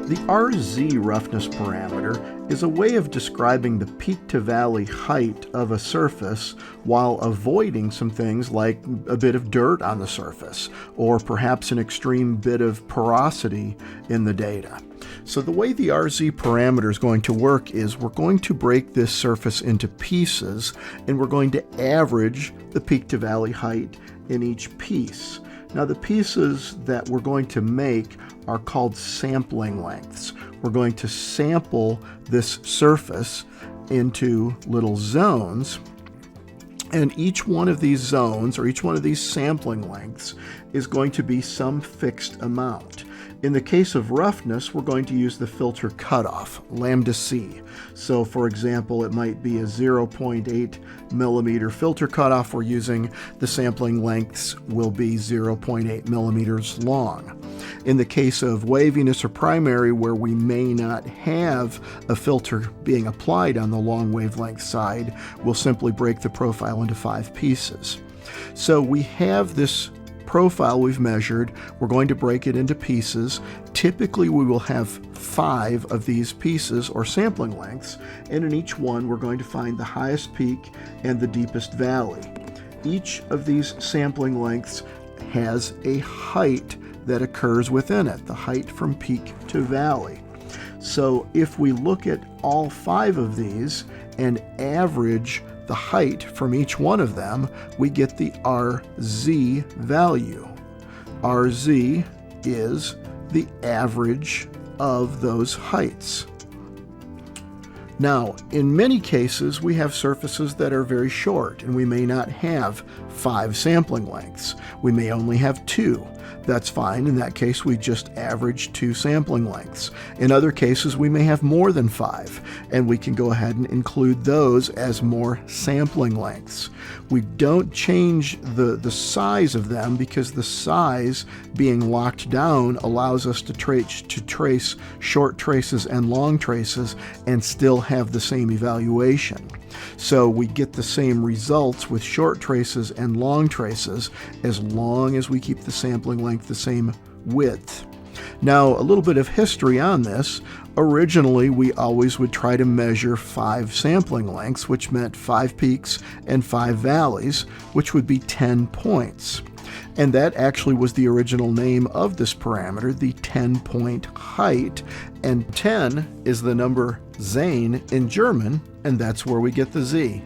The RZ roughness parameter is a way of describing the peak to valley height of a surface while avoiding some things like a bit of dirt on the surface or perhaps an extreme bit of porosity in the data. So the way the RZ parameter is going to work is we're going to break this surface into pieces and we're going to average the peak to valley height in each piece. Now the pieces that we're going to make are called sampling lengths. We're going to sample this surface into little zones, and each one of these zones or each one of these sampling lengths is going to be some fixed amount. In the case of roughness, we're going to use the filter cutoff, lambda c. So for example, it might be a 0.8 millimeter filter cutoff we're using. The sampling lengths will be 0.8 millimeters long. In the case of waviness or primary, where we may not have a filter being applied on the long wavelength side, we'll simply break the profile into 5 pieces. So we have this profile we've measured. We're going to break it into pieces. Typically we will have 5 of these pieces or sampling lengths, and in each one we're going to find the highest peak and the deepest valley. Each of these sampling lengths has a height that occurs within it, the height from peak to valley. So if we look at all 5 of these and average the height from each one of them, we get the RZ value. RZ is the average of those heights. Now, in many cases, we have surfaces that are very short, and we may not have 5 sampling lengths. We may only have 2. That's fine. In that case, we just average 2 sampling lengths. In other cases, we may have more than 5, and we can go ahead and include those as more sampling lengths. We don't change the size of them because the size being locked down allows us to trace short traces and long traces and still have the same evaluation. So we get the same results with short traces and long traces as long as we keep the sampling length the same width. Now, a little bit of history on this. Originally, we always would try to measure 5 sampling lengths, which meant 5 peaks and 5 valleys, which would be 10 points. And that actually was the original name of this parameter, the 10-point height. And 10 is the number Zane in German, and that's where we get the Z.